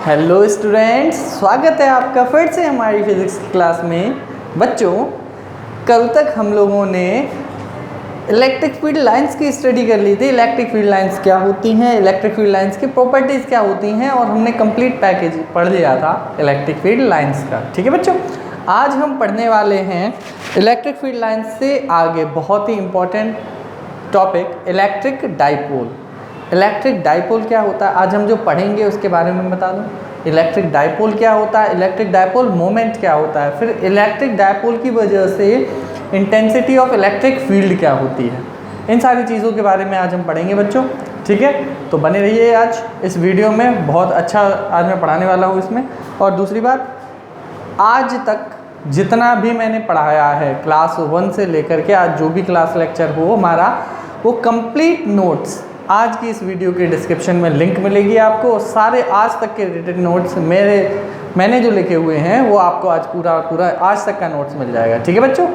Hello students, स्वागत है आपका फिर से हमारी फिज़िक्स की क्लास में। बच्चों, कल तक हम लोगों ने इलेक्ट्रिक फील्ड लाइंस की स्टडी कर ली थी। इलेक्ट्रिक फील्ड लाइंस क्या होती हैं, इलेक्ट्रिक फील्ड लाइंस की प्रॉपर्टीज़ क्या होती हैं, और हमने कंप्लीट पैकेज पढ़ लिया था इलेक्ट्रिक फील्ड लाइंस का। ठीक है बच्चों, आज हम पढ़ने वाले हैं इलेक्ट्रिक फील्ड लाइंस से आगे बहुत ही important topic electric dipole. Electric dipole क्या होता है, आज हम जो पढ़ेंगे उसके बारे में बता दूं। इलेक्ट्रिक डाइपोल क्या होता है, इलेक्ट्रिक डाइपोल मोमेंट क्या होता है, फिर इलेक्ट्रिक डाइपोल की वजह से इंटेंसिटी ऑफ इलेक्ट्रिक फील्ड क्या होती है। इन सारी चीज़ों के बारे में आज हम पढ़ेंगे बच्चों। ठीक है, तो बने रहिए आज इस वीडियो में, बहुत अच्छा आज मैं पढ़ाने वाला हूँ इसमें। और दूसरी बात, आज तक जितना भी मैंने पढ़ाया है क्लास 1 से लेकर के आज जो भी क्लास लेक्चर हो हमारा, वो कंप्लीट नोट्स आज की इस वीडियो के डिस्क्रिप्शन में लिंक मिलेगी आपको। सारे आज तक के रिलेटेड नोट्स मैंने जो लिखे हुए हैं वो आपको आज पूरा आज तक का नोट्स मिल जाएगा। ठीक है बच्चों,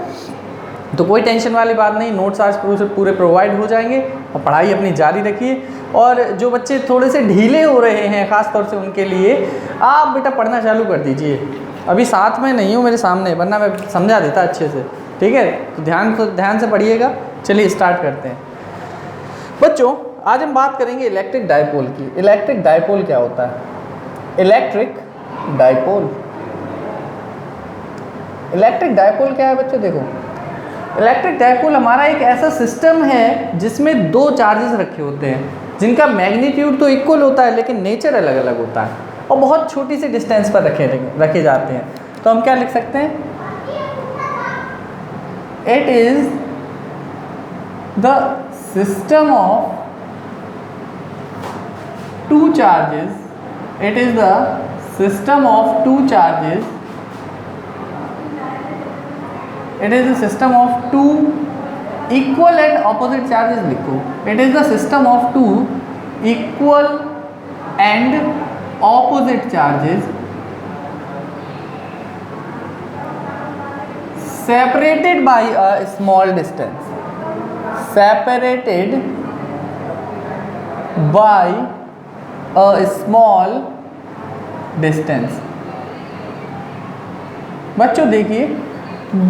तो कोई टेंशन वाली बात नहीं, नोट्स आज पूरे प्रोवाइड हो जाएंगे और पढ़ाई अपनी जारी रखिए। और जो बच्चे थोड़े से ढीले हो रहे हैं, ख़ास तौर से उनके लिए आप बेटा पढ़ना चालू कर दीजिए। अभी साथ में नहीं हूँ मेरे सामने, वरना मैं समझा देता अच्छे से। ठीक है, तो ध्यान से पढ़िएगा। चलिए स्टार्ट करते हैं बच्चों। आज हम बात करेंगे इलेक्ट्रिक डाइपोल की। इलेक्ट्रिक डाइपोल क्या होता है? इलेक्ट्रिक डाइपोल क्या है बच्चों? देखो, इलेक्ट्रिक डाइपोल हमारा एक ऐसा सिस्टम है जिसमें दो चार्जेस रखे होते हैं, जिनका मैग्नीट्यूड तो इक्वल होता है लेकिन नेचर अलग अलग होता है, और बहुत छोटी सी डिस्टेंस पर रखे जाते हैं। तो हम क्या लिख सकते हैं? It is the system of two charges. It is the system of two charges. It is the system of two equal and opposite charges. लिखो, it is the system of two equal and opposite charges separated by a small distance. Separated by a small distance. बच्चों देखिए,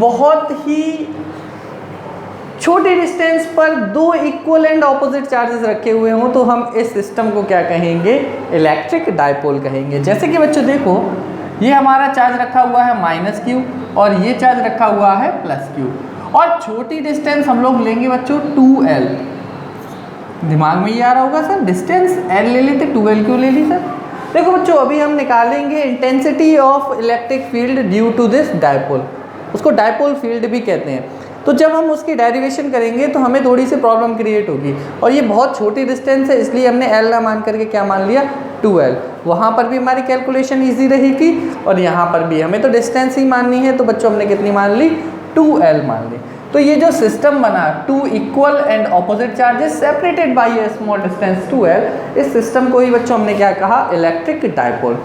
बहुत ही छोटे distance पर दो equal and opposite charges रखे हुए हों तो हम इस सिस्टम को क्या कहेंगे? इलेक्ट्रिक डाइपोल कहेंगे। जैसे कि बच्चों देखो, ये हमारा चार्ज रखा हुआ है -q और ये चार्ज रखा हुआ है +q, और छोटी डिस्टेंस हम लोग लेंगे बच्चों 2l। दिमाग में ये आ रहा होगा सर, डिस्टेंस l ले लेते, 2l क्यों ले ली सर? देखो बच्चों, अभी हम निकालेंगे intensity of electric field due to this dipole. उसको डाइपोल फील्ड भी कहते हैं। तो जब हम उसकी डेरिवेशन करेंगे तो हमें थोड़ी सी प्रॉब्लम क्रिएट होगी, और ये बहुत छोटी डिस्टेंस है इसलिए हमने l ना मान करके क्या मान लिया? 2l। वहाँ पर भी हमारी कैलकुलेशन ईजी रहेगी और यहाँ पर भी हमें तो डिस्टेंस ही माननी है, तो बच्चों हमने कितनी मान ली? 2l मान ली। तो ये जो सिस्टम बना, two equal and opposite charges separated by a small distance 2l, इस सिस्टम को ही बच्चों हमने क्या कहा? Electric dipole.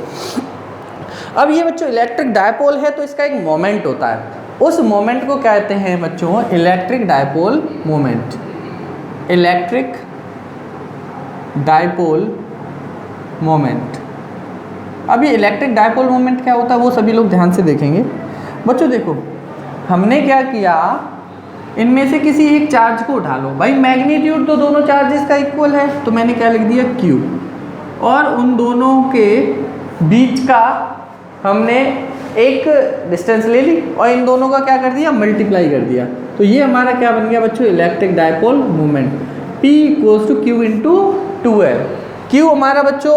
अब ये बच्चों इलेक्ट्रिक डाइपोल है तो इसका एक मोमेंट होता है, उस मोमेंट को कहते हैं बच्चों electric dipole moment. Electric dipole moment. अब ये इलेक्ट्रिक डाइपोल मोमेंट क्या होता है वो सभी लोग ध्यान से देखेंगे। बच्चों देखो, हमने क्या किया, इनमें से किसी एक चार्ज को उठा लो। भाई मैग्नीट्यूड तो दोनों चार्जेस का इक्वल है, तो मैंने क्या लिख दिया? q, और उन दोनों के बीच का हमने एक डिस्टेंस ले ली और इन दोनों का क्या कर दिया? मल्टीप्लाई कर दिया। तो ये हमारा क्या बन गया बच्चों? Electric dipole moment. P = q × 2l। q हमारा बच्चों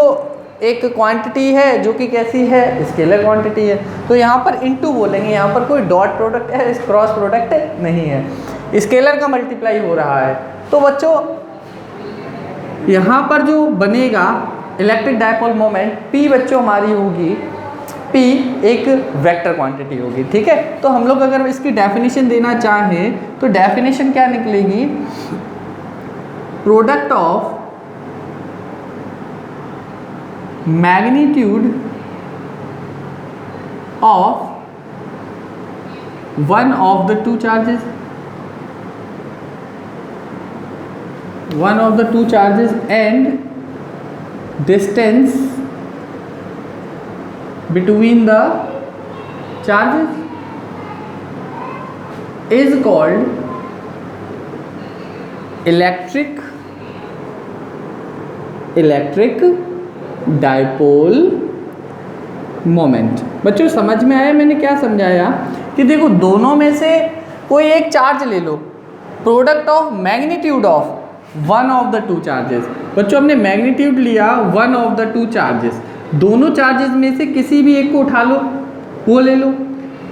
एक क्वांटिटी है जो कि कैसी है? स्केलर क्वांटिटी है, तो यहाँ पर इनटू बोलेंगे, यहाँ पर कोई डॉट प्रोडक्ट है, क्रॉस प्रोडक्ट नहीं है, स्केलर का मल्टीप्लाई हो रहा है। तो बच्चों यहाँ पर जो बनेगा इलेक्ट्रिक डाइपोल मोमेंट, P बच्चों हमारी होगी, P एक वेक्टर क्वांटिटी होगी। ठीक है, तो हम लोग अगर इसकी डेफिनेशन देना चाहें तो डेफिनेशन क्या निकलेगी? Product of magnitude of one of the two charges and distance between the charges is called electric dipole moment. बच्चों समझ में आया मैंने क्या समझाया? कि देखो दोनों में से कोई एक चार्ज ले लो, product of magnitude of one of the two charges. बच्चों हमने मैग्नीट्यूड लिया one of the two charges, दोनों चार्जेस में से किसी भी एक को उठा लो, वो ले लो,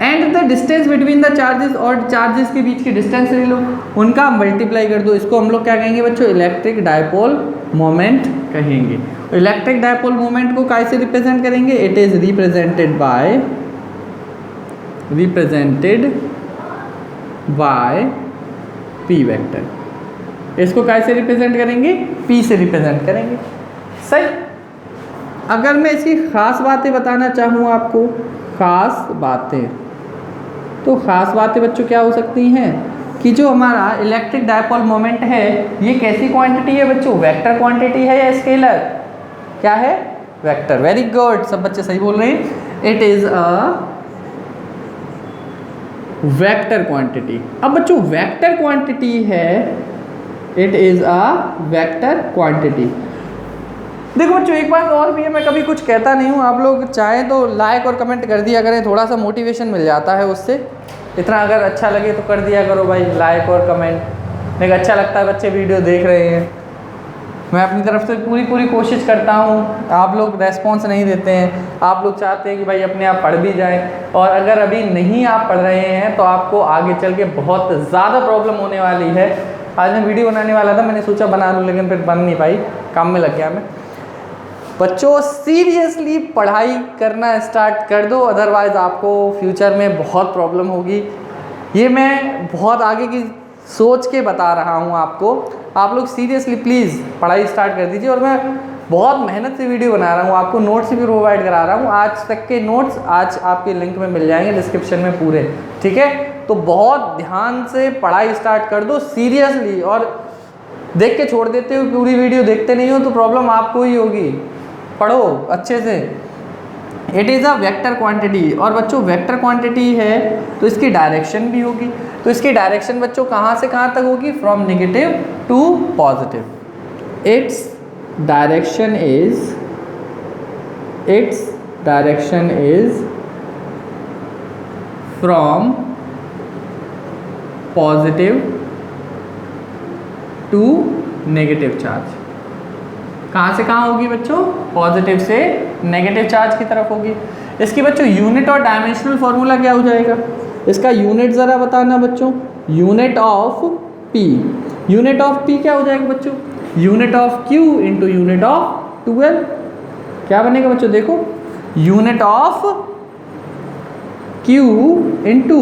and the distance between the charges, और चार्जेस के बीच की डिस्टेंस ले लो, उनका मल्टीप्लाई कर दो। इसको हम लोग क्या कहेंगे बच्चों? इलेक्ट्रिक डायपोल मोमेंट कहेंगे। इलेक्ट्रिक डायपोल मोमेंट को कैसे रिप्रेजेंट करेंगे? It is represented by P vector. इसको कैसे रिप्रेजेंट करेंगे? पी से रिप्रेजेंट करेंगे। सही। अगर मैं इसकी खास बातें बताना चाहूँ आपको, खास बातें, तो खास बातें बच्चों क्या हो सकती हैं? कि जो हमारा इलेक्ट्रिक डायपोल मोमेंट है ये कैसी क्वांटिटी है बच्चों? वेक्टर क्वांटिटी है या स्केलर? क्या है? वेक्टर। वेरी गुड, सब बच्चे सही बोल रहे हैं। It is a vector quantity. अब बच्चों वेक्टर क्वांटिटी है, it is a vector quantity. देखो बच्चों एक बात और भी है, मैं कभी कुछ कहता नहीं हूँ, आप लोग चाहे तो लाइक और कमेंट कर दिया करें, थोड़ा सा मोटिवेशन मिल जाता है उससे। इतना अगर अच्छा लगे तो कर दिया करो भाई लाइक और कमेंट। देखो अच्छा लगता है, बच्चे वीडियो देख रहे हैं, मैं अपनी तरफ से पूरी कोशिश करता हूँ, आप लोग रेस्पॉन्स नहीं देते हैं। आप लोग चाहते हैं कि भाई अपने आप पढ़ भी जाएं, और अगर अभी नहीं आप पढ़ रहे हैं तो आपको आगे चल के बहुत ज़्यादा प्रॉब्लम होने वाली है। आज मैं वीडियो बनाने वाला था, मैंने सोचा बना लूँ, लेकिन फिर बन नहीं पाई, काम में लग गया मैं। बच्चों सीरियसली पढ़ाई करना स्टार्ट कर दो, अदरवाइज़ आपको फ्यूचर में बहुत प्रॉब्लम होगी। ये मैं बहुत आगे की सोच के बता रहा हूँ आपको। आप लोग सीरियसली प्लीज़ पढ़ाई स्टार्ट कर दीजिए, और मैं बहुत मेहनत से वीडियो बना रहा हूँ, आपको नोट्स भी प्रोवाइड करा रहा हूँ। आज तक के नोट्स आज आपके लिंक में मिल जाएंगे डिस्क्रिप्शन में पूरे, ठीक है? तो बहुत ध्यान से पढ़ाई स्टार्ट कर दो सीरियसली, और देख के छोड़ देते हो, पूरी वीडियो देखते नहीं हो तो प्रॉब्लम आपको ही होगी। पढ़ो अच्छे से। It is a vector quantity, और बच्चों वेक्टर क्वांटिटी है तो इसकी डायरेक्शन भी होगी। तो इसकी डायरेक्शन बच्चों कहाँ से कहाँ तक होगी? From negative to positive. It's direction is from positive to negative charge. कहाँ से कहाँ होगी बच्चों? पॉजिटिव से नेगेटिव चार्ज की तरफ होगी। इसकी बच्चों यूनिट और डायमेंशनल फॉर्मूला क्या हो जाएगा? इसका यूनिट ज़रा बताना बच्चों। Unit of P, unit of P क्या हो जाएगा बच्चों? Unit of Q into unit of 12। क्या बनेगा बच्चों? देखो, unit of Q into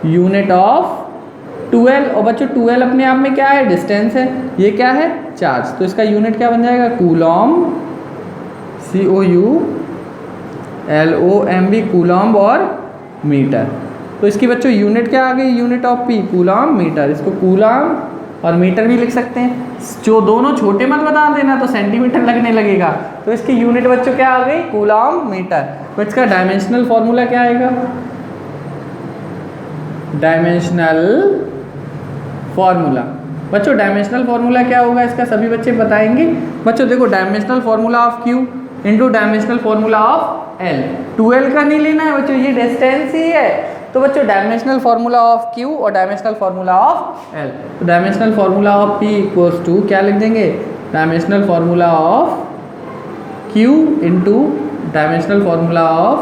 unit of 12, और बच्चों 12 अपने आप में क्या है? डिस्टेंस है। ये क्या है? चार्ज। तो इसका यूनिट क्या बन जाएगा? कूलॉम्ब, COULOMB, कूलॉम्ब और मीटर। तो इसकी बच्चों यूनिट क्या आ गई? Unit of P coulomb metre. इसको कूलॉम्ब और मीटर भी लिख सकते हैं। जो दोनों छोटे मत बता देना तो सेंटीमीटर लगने लगेगा। तो इसकी यूनिट बच्चों क्या आ गई? Coulomb metre. तो इसका डायमेंशनल फॉर्मूला क्या आएगा? Dimensional formula. बच्चों डायमेंशनल फॉर्मूला क्या होगा इसका? सभी बच्चे बताएंगे। बच्चों देखो, dimensional formula of Q into dimensional formula of L. 12 का नहीं लेना है बच्चों, ये डिस्टेंस ही है। तो बच्चों डायमेंशनल फॉर्मूला ऑफ क्यू और डायमेंशनल फॉर्मूला ऑफ एल। तो dimensional formula of P equals to क्या लिख देंगे? Dimensional formula of Q into dimensional formula of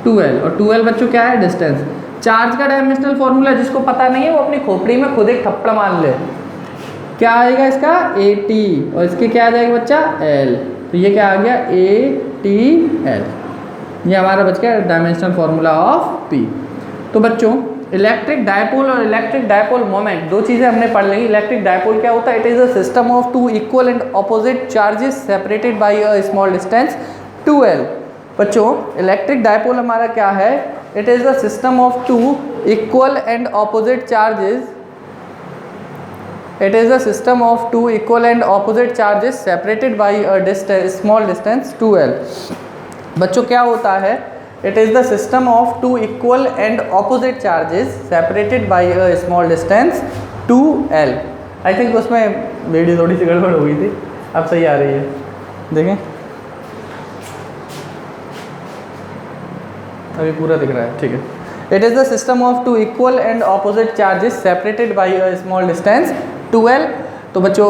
12, और 12 बच्चों क्या है? डिस्टेंस। चार्ज का डायमेंशनल फॉर्मूला जिसको पता नहीं है वो अपनी खोपड़ी में खुद एक थप्पड़ मार ले। क्या आएगा इसका? AT, और इसके क्या आ जाएगा बच्चा? L। तो ये क्या आ गया? ATL। ये हमारा बच गया डायमेंशनल फॉर्मूला ऑफ P। तो बच्चों इलेक्ट्रिक डायपोल और इलेक्ट्रिक डायपोल मोमेंट दो चीज़ें हमने पढ़ ली। इलेक्ट्रिक डायपोल क्या होता है? It is a system of two equal and opposite charges separated by a small distance 2L। बच्चों इलेक्ट्रिक डायपोल हमारा क्या है? It is the system of two equal and opposite charges. It is a system of two equal and opposite charges separated by a small distance 2L. बच्चों क्या होता है, it is the system of two equal and opposite charges separated by a small distance 2l। I think उसमें video थोड़ी सी गड़बड़ हो गई थी, अब सही आ रही है, देखें अभी पूरा दिख रहा है, ठीक है। It is the system of two equal and opposite charges separated by a small distance 2l। तो बच्चों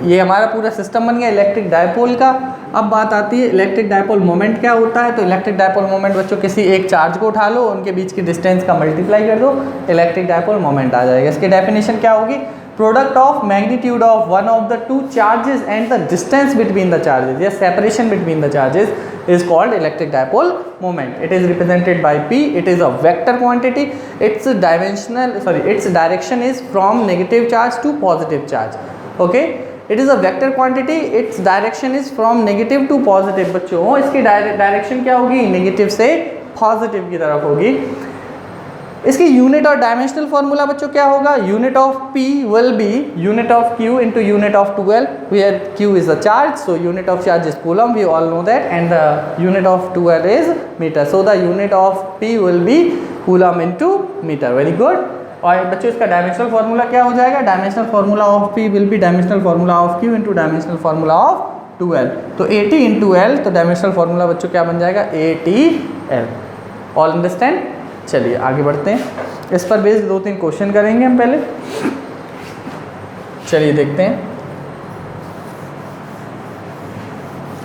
ये हमारा पूरा सिस्टम बन गया इलेक्ट्रिक डायपोल का। अब बात आती है इलेक्ट्रिक डायपोल मोमेंट क्या होता है। तो इलेक्ट्रिक डायपोल मोमेंट बच्चों किसी एक चार्ज को उठा लो, उनके बीच की डिस्टेंस का मल्टीप्लाई कर दो, इलेक्ट्रिक डायपोल मोमेंट आ जाएगा। इसकी डेफिनेशन क्या होगी, product of magnitude of one of the two charges and the distance between the charges या separation between the charges is called electric dipole moment. It is represented by P. It is a vector quantity. Its direction is from negative charge to positive charge. Okay, it is a vector quantity. Its direction is from negative to positive. बच्चों इसकी direction क्या होगी, negative से positive की तरफ होगी। इसकी unit और डायमेंशनल फॉर्मूला बच्चों क्या होगा, unit of P will be unit of Q into unit of 2l, where Q is the charge, so unit of charge is coulomb, we all know that, and the unit of 2l is meter, so the unit of P will be coulomb into meter. Very good। और बच्चों इसका dimensional formula क्या हो जाएगा, dimensional formula of P will be dimensional formula of Q into dimensional formula of 2l। तो 80 into l, तो dimensional formula बच्चों क्या बन जाएगा, 80l। All understand. चलिए आगे बढ़ते हैं, इस पर बेस्ड 2-3 क्वेश्चन करेंगे हम पहले। चलिए देखते हैं।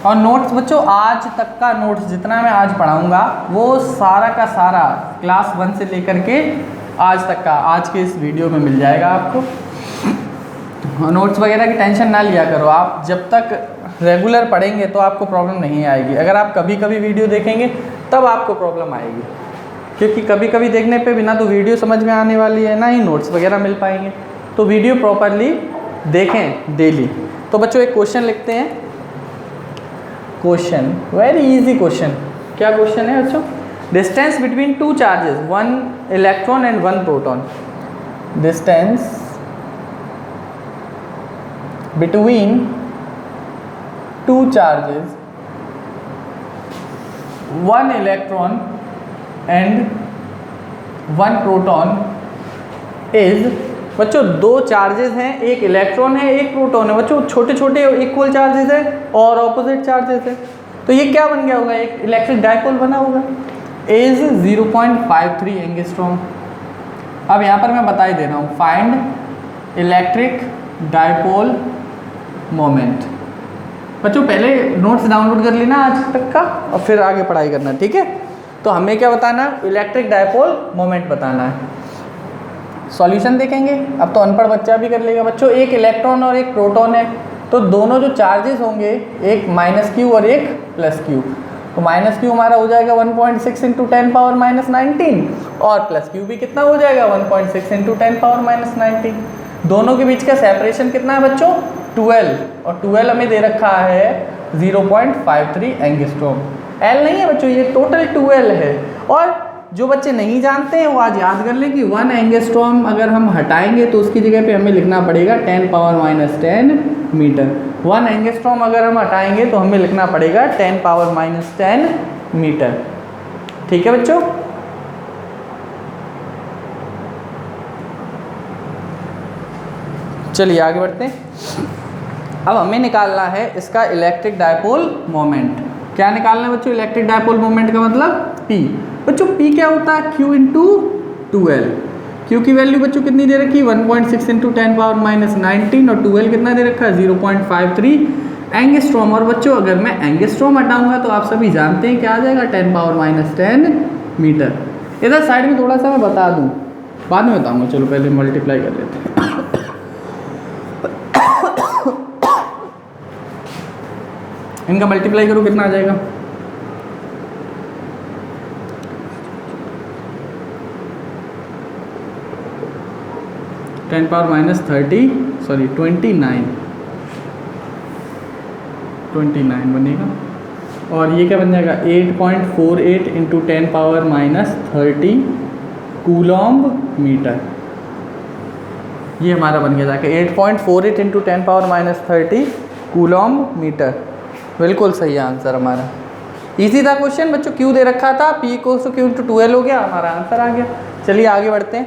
और नोट्स बच्चों आज तक का नोट्स जितना मैं आज पढ़ाऊंगा वो सारा का सारा क्लास 1 से लेकर के आज तक का आज के इस वीडियो में मिल जाएगा आपको। नोट्स वगैरह की टेंशन ना लिया करो, आप जब तक रेगुलर पढ़ेंगे तो आपको प्रॉब्लम नहीं आएगी। अगर आप कभी कभी वीडियो देखेंगे तब आपको प्रॉब्लम आएगी, क्योंकि कभी कभी देखने पे बिना तो वीडियो समझ में आने वाली है, ना ही नोट्स वगैरह मिल पाएंगे। तो वीडियो प्रॉपरली देखें डेली। तो बच्चों एक क्वेश्चन लिखते हैं। Question very easy question. क्या क्वेश्चन है बच्चों, distance between two charges, 1 electron and 1 proton. Distance between two charges, 1 electron and 1 proton is, बच्चों 2 चार्जेस हैं, एक इलेक्ट्रॉन है एक प्रोटॉन है। बच्चों छोटे छोटे इक्वल चार्जेस हैं और ऑपोजिट चार्जेस हैं, तो ये क्या बन गया होगा, एक इलेक्ट्रिक डायपोल बना होगा। Is 0.53 angstrom. अब यहाँ पर मैं बता ही दे रहा हूँ, फाइंड इलेक्ट्रिक डायपोल मोमेंट। बच्चों पहले नोट्स डाउनलोड कर लेना आज तक का और फिर आगे पढ़ाई करना, ठीक है। तो हमें क्या बताना, इलेक्ट्रिक डायपोल मोमेंट बताना है। सॉल्यूशन देखेंगे, अब तो अनपढ़ बच्चा भी कर लेगा। बच्चों एक इलेक्ट्रॉन और एक प्रोटॉन है, तो दोनों जो चार्जेस होंगे, एक -q और एक +q। तो -q हमारा हो जाएगा 1.6 × 10⁻⁻19 और +q भी कितना हो जाएगा 1.6 × 10⁻⁻19। दोनों के बीच का सेपरेशन कितना है बच्चों, 12, और 12 हमें दे रखा है 0.53 एंगस्ट्रॉम। L नहीं है बच्चों, ये टोटल 2L है। और जो बच्चे नहीं जानते हैं वो आज याद कर लें कि 1 एंगस्ट्रॉम अगर हम हटाएंगे तो उसकी जगह पे हमें लिखना पड़ेगा 10⁻⁻10 मीटर। 1 एंगस्ट्रॉम अगर हम हटाएंगे तो हमें लिखना पड़ेगा 10⁻⁻10 मीटर। ठीक है बच्चों। चलिए आगे बढ़ते हैं। अब हमें निकालना है इसका इलेक्ट्रिक डायपोल मोमेंट। क्या निकालना है बच्चों, इलेक्ट्रिक डायपोल मोमेंट का मतलब P। बच्चों P क्या होता है, Q × 2L। Q की वैल्यू बच्चों कितनी दे रखी है, 1.6 × 10⁻⁻19 और 2L कितना दे रखा है 0.53 एंगस्ट्रॉम। और बच्चों अगर मैं एंगस्ट्रॉम हटाऊंगा तो आप सभी जानते हैं क्या आ जाएगा 10⁻⁻10 मीटर। इधर साइड में थोड़ा सा मैं बता दूँ, बाद में बताऊँगा, चलो पहले मल्टीप्लाई कर लेते हैं। इनका मल्टीप्लाई करो कितना आ जाएगा, (10⁻30) बनेगा। और ये क्या बन जाएगा 8.48 × 10⁻30 कूलॉम्ब मीटर। ये हमारा बन गया जाके 8.48 × 10⁻30 कूलॉम्ब मीटर। बिल्कुल सही आंसर हमारा। इजी था क्वेश्चन बच्चों, क्यू दे रखा था, P equals to Q into 2L हो गया, हमारा आंसर आ गया। चलिए आगे बढ़ते हैं।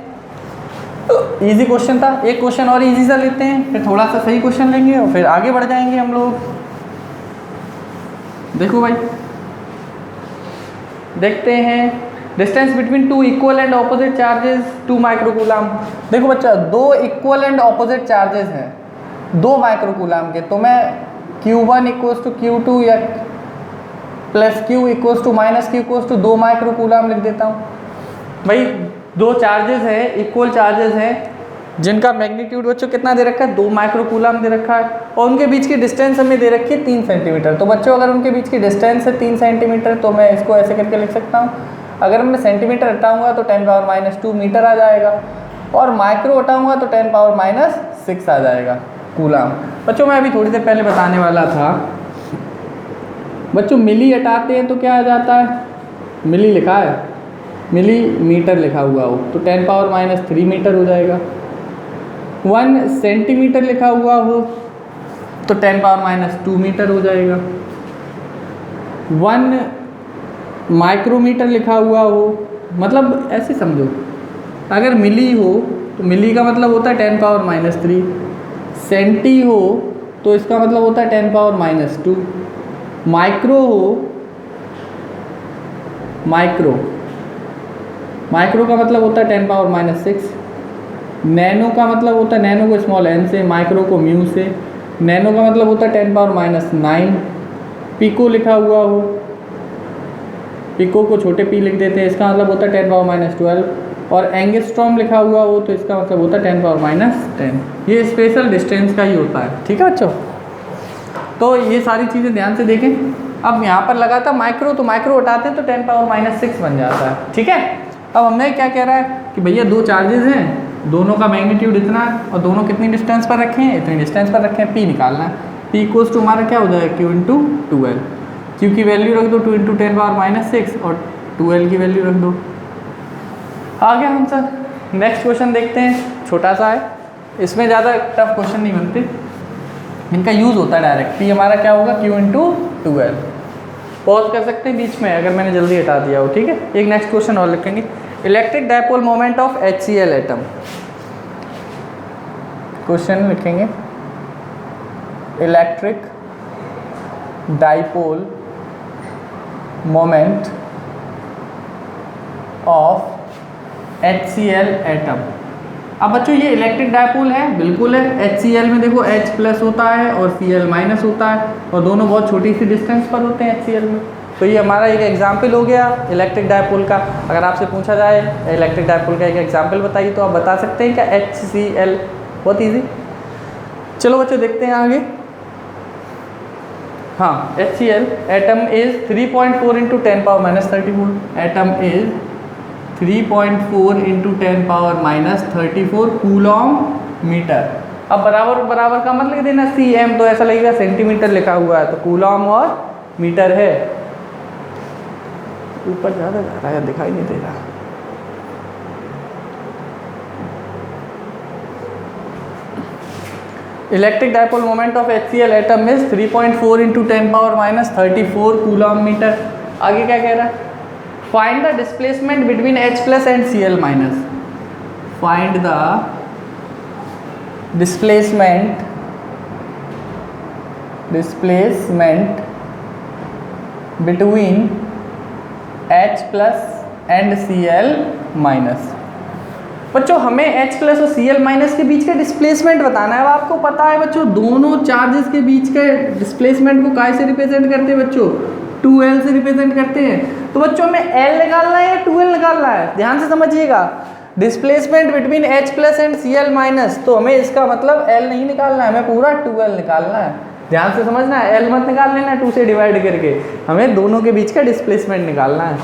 इजी क्वेश्चन था, एक क्वेश्चन और इजी सा लेते हैं, फिर थोड़ा सा सही क्वेश्चन लेंगे और फिर आगे बढ़ जाएंगे हम लोग। देखो भाई, देखते हैं distance between two equal and opposite charges 2 microcoulomb. देखो बच्चा, दो इक्वल एंड ऑपोजिट चार्जेस हैं 2 माइक्रोकूलम के, तो मैं Q1 इक्वल्स टू Q2 या plus Q equals to minus Q equals to 2 microcoulomb लिख देता हूँ। भाई दो चार्जेस हैं, इक्वल चार्जेस हैं, जिनका मैग्नीट्यूड बच्चों कितना दे रखा है, 2 माइक्रोकूलम दे रखा है, और उनके बीच की डिस्टेंस हमें दे रखी है 3 सेंटीमीटर। तो बच्चों अगर उनके बीच की डिस्टेंस है 3 सेंटीमीटर तो मैं इसको ऐसे करके लिख सकता हूँ। अगर मैं सेंटीमीटर हटाऊंगा तो 10⁻⁻2 मीटर आ जाएगा, और माइक्रो हटाऊंगा तो 10⁻⁻6 आ जाएगा कूलम। बच्चों मैं अभी थोड़ी देर पहले बताने वाला था, बच्चों मिली हटाते हैं तो क्या आ जाता है, मिली लिखा है, मिलीमीटर लिखा हुआ हो तो 10⁻³ मीटर हो जाएगा। 1 सेंटीमीटर लिखा हुआ हो तो 10⁻² मीटर हो जाएगा। 1 माइक्रोमीटर लिखा हुआ हो, मतलब ऐसे समझो, अगर मिली हो तो मिली का मतलब होता है 10⁻³ सेंटी हो तो इसका मतलब होता है 10⁻²। माइक्रो हो, माइक्रो का मतलब होता है 10⁻6। नैनो का मतलब होता है, नैनो को स्मॉल n से, माइक्रो को म्यू से, नैनो का मतलब होता है 10⁻⁹। पिको लिखा हुआ हो, पिको को छोटे p लिख देते हैं, इसका मतलब होता है 10⁻12। और एंगस्ट्रॉम लिखा हुआ हो तो इसका मतलब होता है 10⁻10। ये स्पेशल डिस्टेंस का ही होता है, ठीक है बच्चों। तो ये सारी चीज़ें ध्यान से देखें। अब यहाँ पर लगा था माइक्रो, तो माइक्रो उठाते हैं तो 10⁻6 बन जाता है, ठीक है। अब हमने क्या कह रहा है कि भैया दो चार्जेस हैं, दोनों का मैग्नीट्यूड इतना है और दोनों कितनी डिस्टेंस पर रखे हैं, इतनी डिस्टेंस पर रखे हैं, P निकालना है। P इक्वल्स टू हमारा क्या हो जाएगा, Q इंटू 2L। Q की वैल्यू रख दो 2 इंटू 10⁻6 और 2L की वैल्यू रख दो। आ गया आंसर। नेक्स्ट क्वेश्चन देखते हैं, छोटा सा है, इसमें ज़्यादा टफ क्वेश्चन नहीं बनते, इनका यूज़ होता है डायरेक्ट। P हमारा क्या होगा, Q इंटू 2L। पॉज कर सकते हैं बीच में अगर मैंने जल्दी हटा दिया हो, ठीक है। एक नेक्स्ट क्वेश्चन और लिखेंगे, electric dipole moment of HCl atom. Question लिखेंगे, electric dipole moment of HCl atom. अब बच्चों ये इलेक्ट्रिक डायपोल है, बिल्कुल है। HCl में देखो H प्लस होता है और Cl माइनस होता है, और दोनों बहुत छोटी सी डिस्टेंस पर होते हैं HCl में। तो ये हमारा एक एग्जाम्पल हो गया इलेक्ट्रिक डायपोल का। अगर आपसे पूछा जाए इलेक्ट्रिक डायपोल का एक एग्जाम्पल बताइए तो आप बता सकते हैं क्या, HCl। बहुत ईजी। चलो बच्चों देखते हैं आगे। हाँ, HCl atom is 3.4 into 10⁻34। Atom is 3.4 into 10⁻34 coulomb metre. अब बराबर बराबर का मत लिख देना cm, तो ऐसा लगेगा सेंटीमीटर लिखा हुआ है, तो कूलॉम और मीटर है। ऊपर ज़्यादा जा रहा है, दिखाई नहीं दे रहा। Electric dipole moment of HCl atom is 3.4 into 10⁻34 coulomb metre. आगे क्या कह रहा है, find the displacement between H plus and Cl minus. Find the displacement between H plus and Cl minus. बच्चों हमें H प्लस और Cl माइनस के बीच का डिस्प्लेसमेंट बताना है। अब आपको पता है बच्चों, दोनों चार्जेस के बीच के डिस्प्लेसमेंट को काय से रिप्रेजेंट करते हैं बच्चों, 2L से रिप्रेजेंट करते हैं। तो बच्चों हमें L निकालना है या 2L निकालना है, ध्यान से समझिएगा। Displacement between H plus and Cl minus, तो हमें इसका मतलब L नहीं निकालना है, हमें पूरा 2L निकालना है। ध्यान से समझना है, L मत निकाल लेना 2 से डिवाइड करके, हमें दोनों के बीच का डिस्प्लेसमेंट निकालना है।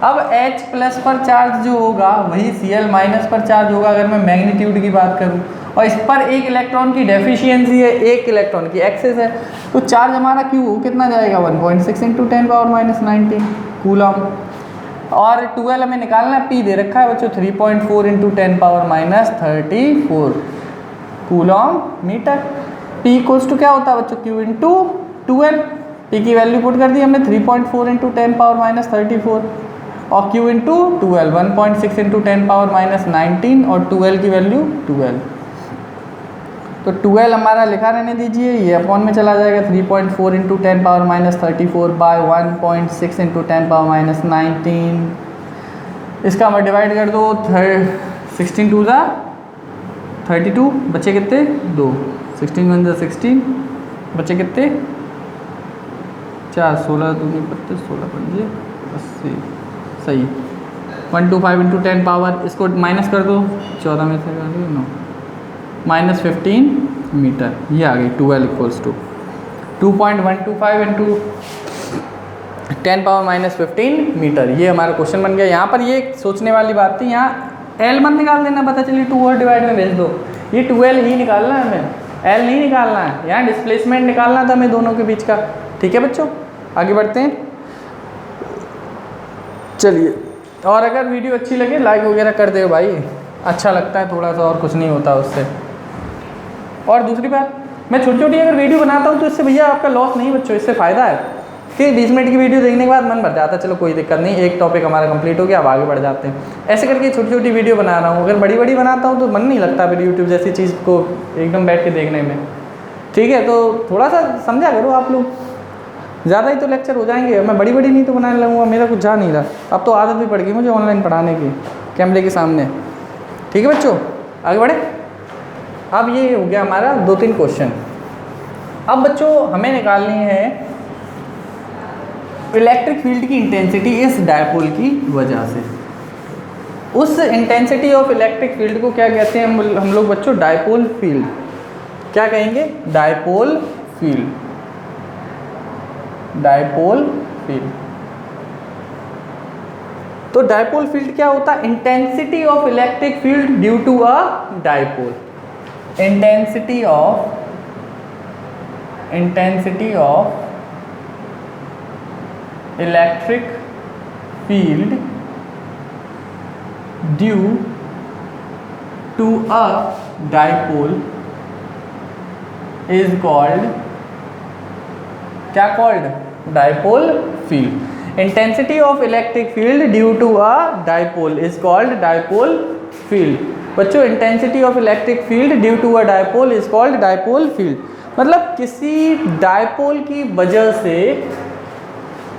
अब H प्लस पर चार्ज जो होगा वही Cl माइनस पर चार्ज होगा अगर मैं मैग्नीट्यूड की बात करूं, और इस पर एक इलेक्ट्रॉन की डेफिशिएंसी है, एक इलेक्ट्रॉन की एक्सेस है, तो चार्ज हमारा Q कितना जाएगा, 1.6 इंटू 10⁻19 कूलम। और 2L हमें निकालना है, P दे रखा है बच्चों 3.4 into 10⁻34 coulomb metre. P equals to क्या होता है बच्चों, Q into 2L। P E की वैल्यू पुट कर दी हमने 3.4 इंटू 10⁻34 और Q इंटू 12 1.6 इंटू 10⁻19 और 12 की वैल्यू 12। तो 12 हमारा लिखा रहने दीजिए, ये अपॉन में चला जाएगा 3.4 इंटू 10⁻34 बाय 1.6 इंटू 10⁻19। इसका मैं डिवाइड कर दो 16 2 ज़ा 32, बच्चे कितने 2, 16 1 ज़ा 16, बच्चे कितने 4, 16 दूनी 32, 16 पंजे 80, सही। 125 इंटू 10 पावर, इसको माइनस कर दो 14 में से कर दो 9 -15 मीटर, ये आ गई 12 इक्वल्स टू 2.125 इंटू 10⁻−15 मीटर। ये हमारा क्वेश्चन बन गया। यहाँ पर ये सोचने वाली बात थी, यहाँ एल मत निकाल देना, पता चलिए 2 और डिवाइड में भेज दो, ये 2L ही निकालना है हमें, एल नहीं निकालना है। यहाँ डिस्प्लेसमेंट निकालना था हमें दोनों के बीच का। ठीक है बच्चों, आगे बढ़ते हैं। चलिए, और अगर वीडियो अच्छी लगे लाइक वगैरह कर दे भाई, अच्छा लगता है थोड़ा सा, और कुछ नहीं होता उससे। और दूसरी बात, मैं छोटी छोटी अगर वीडियो बनाता हूँ तो इससे भैया आपका लॉस नहीं बच्चों, इससे फ़ायदा है कि 20 मिनट की वीडियो देखने के बाद मन भर जाता है, चलो कोई दिक्कत नहीं, एक टॉपिक हमारा कंप्लीट हो गया, अब आगे बढ़ जाते हैं। ऐसे करके छोटी छोटी वीडियो बना रहा हूँ। अगर बड़ी बड़ी बनाता हूँ तो मन नहीं लगता फिर यूट्यूब जैसी चीज़ को एकदम बैठ के देखने में। ठीक है, तो थोड़ा सा समझा करो आप लोग, ज़्यादा ही तो लेक्चर हो जाएंगे, मैं बड़ी बड़ी नहीं तो बनाने लगूँगा, मेरा कुछ जा नहीं रहा। अब तो आदत भी पड़ गई मुझे ऑनलाइन पढ़ाने की, कैमरे के सामने। ठीक है बच्चों, आगे बढ़े। अब ये हो गया हमारा 2-3 क्वेश्चन। अब बच्चों हमें निकालनी है इलेक्ट्रिक फील्ड की इंटेंसिटी इस डायपोल की वजह से। उस इंटेंसिटी ऑफ इलेक्ट्रिक फील्ड को क्या कहते हैं हम लोग बच्चों? Dipole field. क्या कहेंगे? Dipole field. Dipole field. तो डायपोल फील्ड क्या होता है? Intensity of electric field due to a dipole. Intensity of electric field due to a dipole is called, क्या called? Dipole field. Intensity of electric field due to a dipole is called dipole field. बच्चों intensity of electric field due to a dipole is called dipole field. मतलब किसी dipole की वजह से,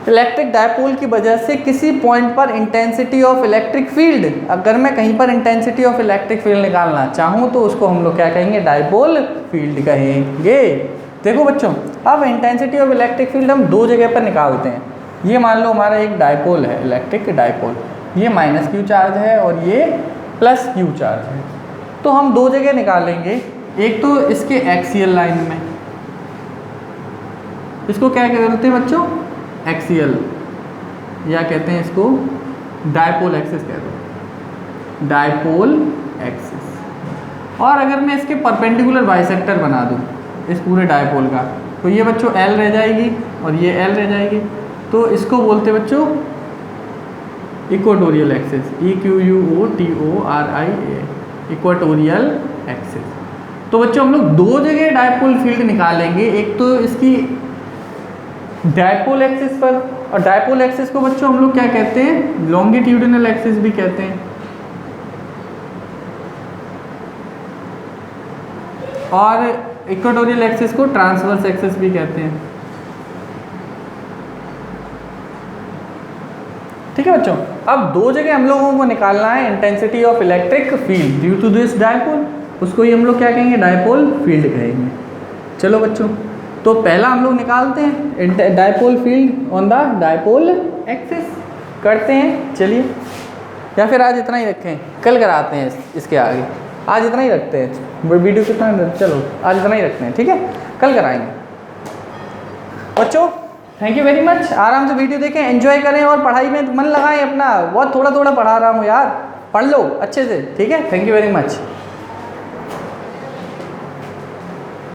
electric dipole की वजह से किसी पॉइंट पर इंटेंसिटी ऑफ इलेक्ट्रिक फील्ड, अगर मैं कहीं पर इंटेंसिटी ऑफ इलेक्ट्रिक फील्ड निकालना चाहूँ तो उसको हम लोग क्या कहेंगे? डायपोल फील्ड कहेंगे। देखो बच्चों, अब इंटेंसिटी ऑफ इलेक्ट्रिक फील्ड हम 2 जगह पर निकालते हैं। ये मान लो हमारा एक डायपोल है, इलेक्ट्रिक डायपोल, ये -q चार्ज है और ये +q चार्ज है। तो हम 2 जगह निकालेंगे, एक तो इसके एक्सियल लाइन में, इसको क्या कहते हैं बच्चों? एक्सियल, या कहते हैं इसको डायपोल एक्सिस कहते हैं, डायपोल एक्सिस। और अगर मैं इसके परपेंडिकुलर बाइसेक्टर बना दूं इस पूरे डायपोल का, तो ये बच्चों L रह जाएगी और ये L रह जाएगी। तो इसको बोलते हैं बच्चों equatorial axis, EQUOTORIA, equatorial axis. तो बच्चों हम लोग 2 जगह डायपोल फील्ड निकालेंगे, एक तो इसकी डायपोल एक्सिस पर, और डायपोल एक्सिस को बच्चों हम लोग क्या कहते हैं? लॉन्गिट्यूडिनल एक्सिस भी कहते हैं, और इक्वेटोरियल एक्सिस को ट्रांसवर्स एक्सिस भी कहते हैं। ठीक है बच्चों, अब 2 जगह हम लोगों को निकालना है intensity of electric field due to this dipole, उसको ही हम लोग क्या कहेंगे? डायपोल फील्ड कहेंगे। चलो बच्चों, तो पहला हम लोग निकालते हैं dipole field on the dipole axis, करते हैं। चलिए, या फिर आज इतना ही रखें, कल कराते हैं इसके आगे। आज इतना ही रखते हैं, वीडियो कितना, चलो आज इतना ही रखते हैं, ठीक है, कल कराएंगे। बच्चों थैंक यू वेरी मच, आराम से वीडियो देखें, एंजॉय करें और पढ़ाई में मन लगाएं अपना। बहुत थोड़ा थोड़ा पढ़ा रहा हूँ यार, पढ़ लो अच्छे से, ठीक है। Thank you very much.